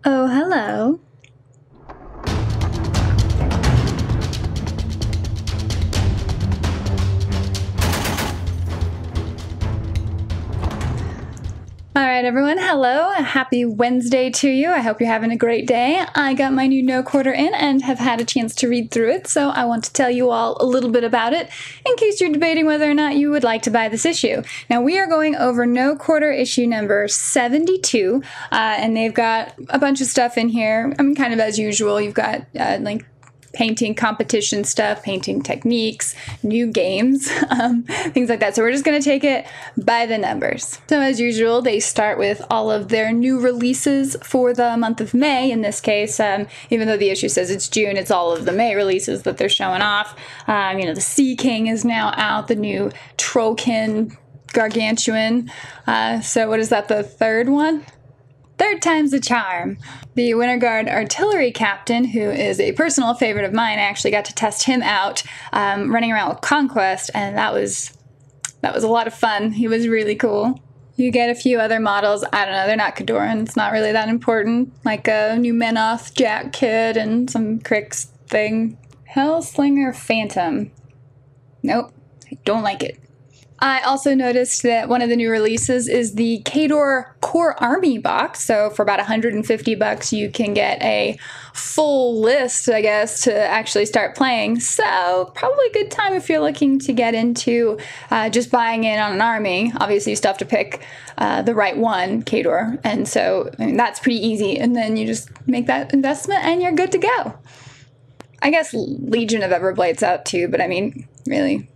Oh, hello. All right, everyone. Hello. Happy Wednesday to you. I hope you're having a great day. I got my new No Quarter in and have had a chance to read through it, so I want to tell you all a little bit about it in case you're debating whether or not you would like to buy this issue. Now, we are going over No Quarter issue number 72, and they've got a bunch of stuff in here. I mean, kind of as usual. You've got, like, painting competition stuff, painting techniques, new games, things like that. So we're just going to take it by the numbers. So as usual, they start with all of their new releases for the month of May. In this case, even though the issue says it's June, it's all of the May releases that they're showing off. The Sea King is now out, the new Trollkin Gargantuan. So what is that, the third one? Third time's the charm. The Winter Guard Artillery Captain, who is a personal favorite of mine, I actually got to test him out running around with Conquest, and that was a lot of fun. He was really cool. You get a few other models. I don't know, they're not Cadoran. It's not really that important. Like a new Menoth Jack Kid and some Crix thing. Hellslinger Phantom. Nope, I don't like it. I also noticed that one of the new releases is the Khador Core Army box. So for about $150, you can get a full list, I guess, to actually start playing. So probably a good time if you're looking to get into just buying in on an army. Obviously, you still have to pick the right one, Khador. And so that's pretty easy. And then you just make that investment and you're good to go. I guess Legion of Everblade's out too, but I mean, really.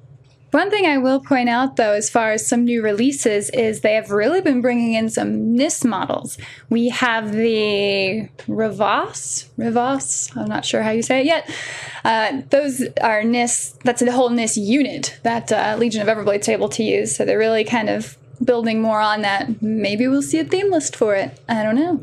One thing I will point out, though, as far as some new releases, is they have really been bringing in some NIS models. We have the Rivas, I'm not sure how you say it yet. Those are NIS, that's a whole NIS unit that Legion of Everblade's able to use, so they're really kind of building more on that. Maybe we'll see a theme list for it. I don't know.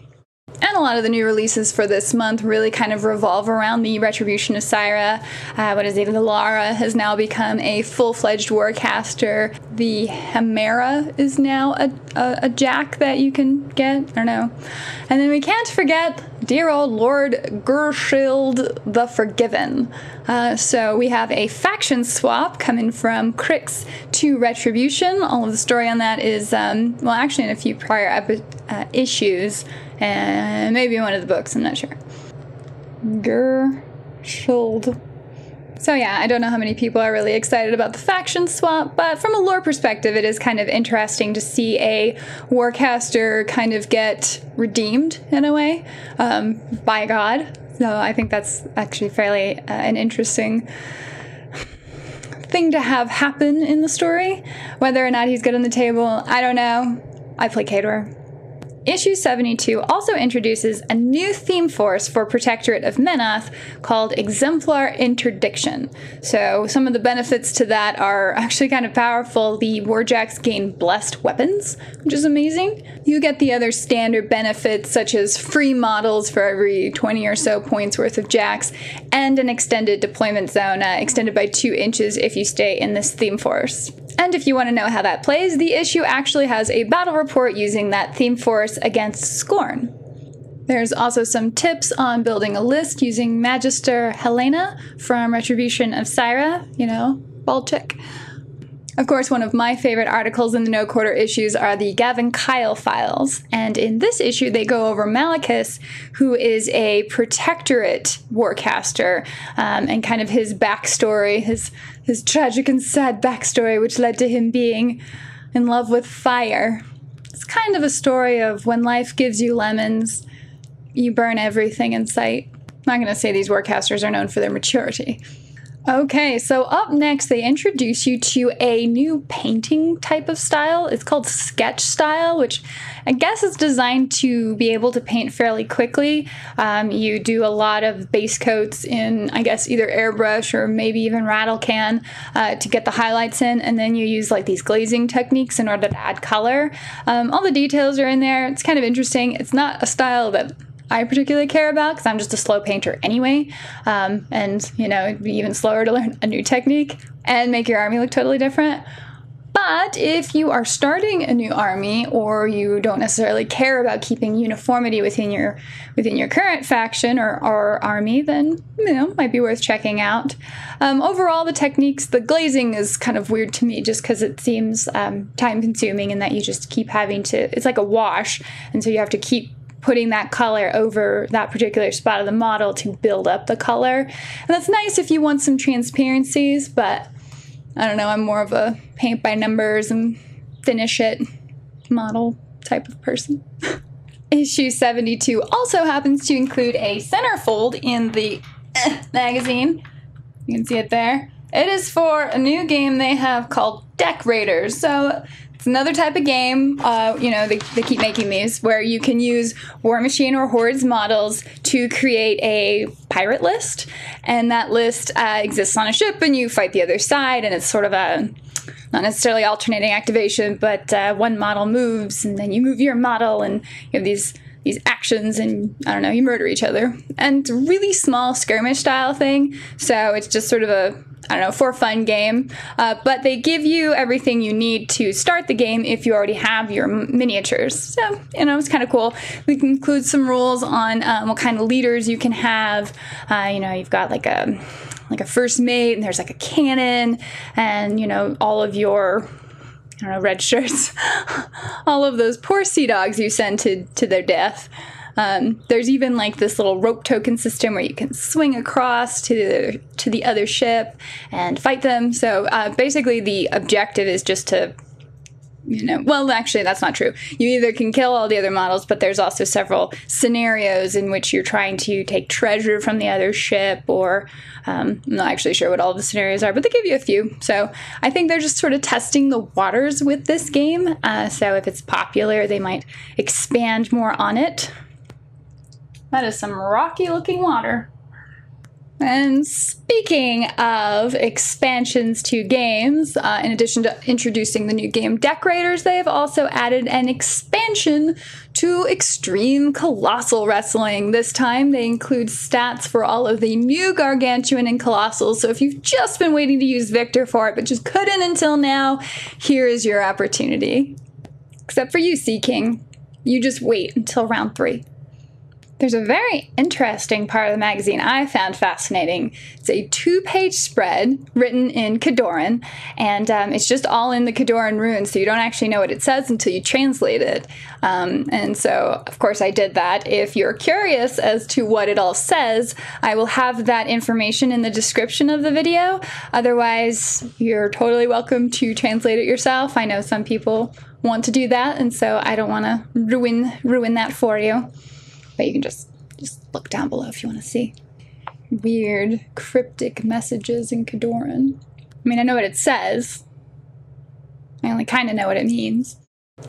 And a lot of the new releases for this month really kind of revolve around the Retribution of Syra. The Lara has now become a full-fledged warcaster. The Hemera is now a jack that you can get. I don't know. And then we can't forget dear old Lord Gershild the Forgiven. So we have a faction swap coming from Crix to Retribution. All of the story on that is, actually in a few prior issues, and maybe one of the books, I'm not sure. Gershild. So yeah, I don't know how many people are really excited about the faction swap, but from a lore perspective, it is kind of interesting to see a warcaster kind of get redeemed, in a way, by God. So I think that's actually fairly an interesting thing to have happen in the story. Whether or not he's good on the table, I don't know. I play Khador. Issue 72 also introduces a new theme force for Protectorate of Menoth called Exemplar Interdiction. So some of the benefits to that are actually kind of powerful. The Warjacks gain blessed weapons, which is amazing. You get the other standard benefits such as free models for every 20 or so points worth of jacks, and an extended deployment zone, extended by 2 inches if you stay in this theme force. And if you want to know how that plays, the issue actually has a battle report using that theme force against Scorn. There's also some tips on building a list using Magister Helena from Retribution of Syra, bald chick. Of course, one of my favorite articles in the No Quarter issues are the Gavin Kyle files, and in this issue they go over Malachus, who is a Protectorate warcaster, and kind of his backstory, his tragic and sad backstory, which led to him being in love with fire. It's kind of a story of when life gives you lemons, you burn everything in sight. I'm not going to say these warcasters are known for their maturity. Okay, so up next they introduce you to a new painting type of style. It's called sketch style, which I guess is designed to be able to paint fairly quickly. You do a lot of base coats in, I guess, either airbrush or maybe even rattle can to get the highlights in, and then you use like these glazing techniques in order to add color. All the details are in there. It's kind of interesting. It's not a style that I particularly care about because I'm just a slow painter anyway, and it'd be even slower to learn a new technique and make your army look totally different. But But if you are starting a new army, or you don't necessarily care about keeping uniformity within your current faction or army, then might be worth checking out. Overall, the techniques, the glazing is kind of weird to me, just because it seems time-consuming, in that you just keep having to. It's like a wash, and so you have to keep putting that color over that particular spot of the model to build up the color. And that's nice if you want some transparencies, but I don't know, I'm more of a paint by numbers and finish it model type of person. Issue 72 also happens to include a centerfold in the magazine. You can see it there. It is for a new game they have called Deck Raiders. So it's another type of game, they keep making these, where you can use War Machine or Hordes models to create a pirate list, and that list exists on a ship, and you fight the other side, and it's sort of a, not necessarily alternating activation, but one model moves, and then you move your model, and you have these actions, and I don't know, you murder each other. And it's a really small skirmish style thing, so it's just sort of a, I don't know, for fun game, but they give you everything you need to start the game if you already have your miniatures. So, it's kind of cool. We can include some rules on what kind of leaders you can have. You've got like a first mate, and there's like a cannon, and, all of your, red shirts, all of those poor sea dogs you send to their death. There's even like this little rope token system where you can swing across to the other ship and fight them. So basically the objective is just to, well, actually that's not true. You either can kill all the other models, but there's also several scenarios in which you're trying to take treasure from the other ship, or I'm not actually sure what all the scenarios are, but they give you a few. So I think they're just sort of testing the waters with this game. So if it's popular, they might expand more on it. That is some rocky looking water. And speaking of expansions to games, in addition to introducing the new game Deck Raiders, they have also added an expansion to Extreme Colossal Wrestling. This time they include stats for all of the new Gargantuan and Colossals, so if you've just been waiting to use Victor for it but just couldn't until now, here is your opportunity. Except for you, Sea King. You just wait until round 3. There's a very interesting part of the magazine I found fascinating. It's a 2-page spread written in Khadoran, and it's just all in the Khadoran runes, so you don't actually know what it says until you translate it. And so, of course, I did that. If you're curious as to what it all says, I will have that information in the description of the video. Otherwise, you're totally welcome to translate it yourself. I know some people want to do that, and so I don't want to ruin that for you. But you can just look down below if you want to see. Weird cryptic messages in Khadoran. I mean, I know what it says. I only kind of know what it means.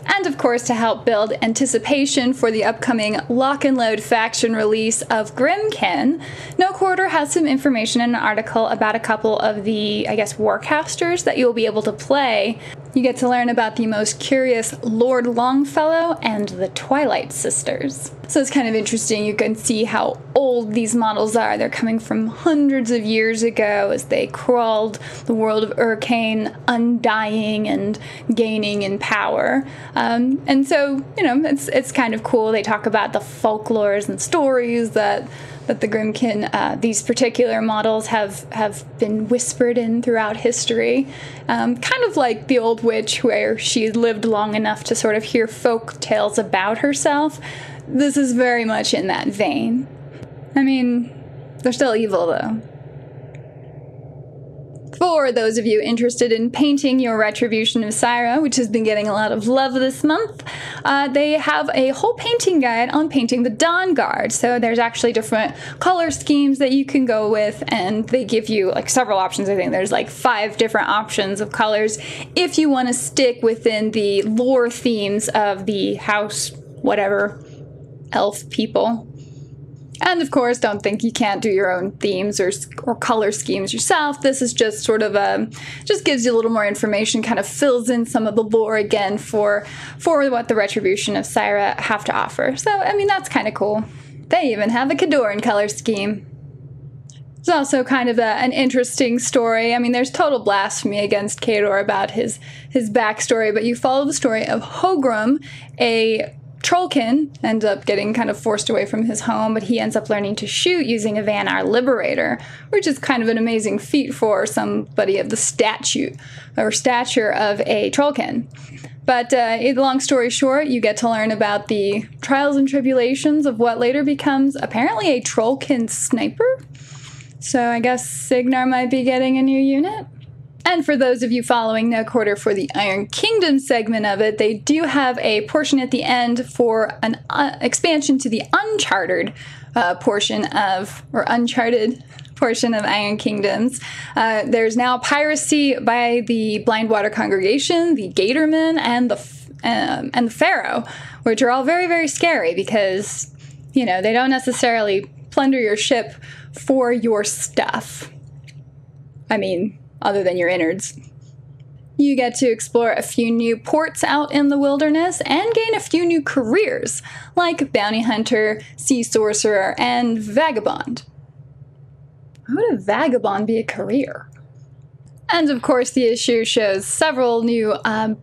And of course, to help build anticipation for the upcoming Lock and Load faction release of Grimkin, No Quarter has some information in an article about a couple of the, warcasters that you'll be able to play. You get to learn about the most curious Lord Longfellow and the Twilight Sisters. So it's kind of interesting. You can see how old these models are. They're coming from hundreds of years ago as they crawled the world of Urkane, undying and gaining in power. And so, it's kind of cool. They talk about the folklores and stories that the Grimkin, these particular models have been whispered in throughout history. Kind of like the old witch, where she lived long enough to sort of hear folk tales about herself. This is very much in that vein. I mean, they're still evil, though. For those of you interested in painting your Retribution of Syra, which has been getting a lot of love this month, they have a whole painting guide on painting the Dawn Guard. So there's actually different color schemes that you can go with, and they give you like several options. I think there's like 5 different options of colors if you want to stick within the lore themes of the house, whatever, elf people. And of course, don't think you can't do your own themes or color schemes yourself. This is just sort of just gives you a little more information, kind of fills in some of the lore again for what the Retribution of Syra have to offer. So, I mean, that's kind of cool. They even have a Khadoran color scheme. It's also kind of an interesting story. I mean, there's total blasphemy against Kador about his backstory, but you follow the story of Hogrum, a Trollkin, ends up getting kind of forced away from his home, but he ends up learning to shoot using a Vanar Liberator, which is kind of an amazing feat for somebody of the stature of a Trollkin. But long story short, you get to learn about the trials and tribulations of what later becomes apparently a Trollkin sniper. So I guess Signar might be getting a new unit. And for those of you following No Quarter for the Iron Kingdom segment of it, they do have a portion at the end for an expansion to the uncharted portion of Iron Kingdoms. There's now piracy by the Blindwater Congregation, the Gatormen, and the Pharaoh, which are all very, very scary because, you know, they don't necessarily plunder your ship for your stuff. I mean, other than your innards. You get to explore a few new ports out in the wilderness and gain a few new careers, like Bounty Hunter, Sea Sorcerer, and Vagabond. How would a Vagabond be a career? And of course, the issue shows several new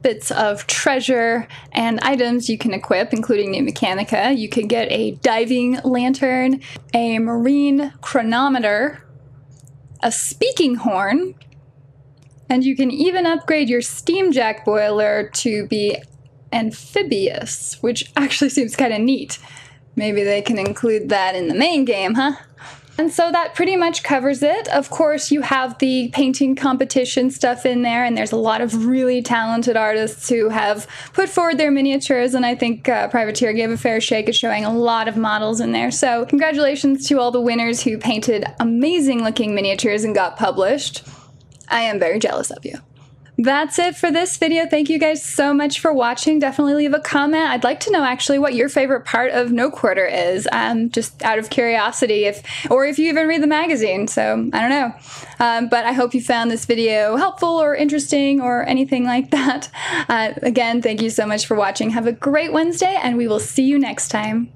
bits of treasure and items you can equip, including new mechanica. You can get a diving lantern, a marine chronometer, a speaking horn, and you can even upgrade your steamjack boiler to be amphibious, which actually seems kind of neat. Maybe they can include that in the main game, huh? And so that pretty much covers it. Of course, you have the painting competition stuff in there, and there's a lot of really talented artists who have put forward their miniatures, and I think Privateer gave a fair shake at showing a lot of models in there. So congratulations to all the winners who painted amazing looking miniatures and got published. I am very jealous of you. That's it for this video. Thank you guys so much for watching. Definitely leave a comment. I'd like to know actually what your favorite part of No Quarter is, just out of curiosity, or if you even read the magazine. So I don't know. But I hope you found this video helpful or interesting or anything like that. Again, thank you so much for watching. Have a great Wednesday, and we will see you next time.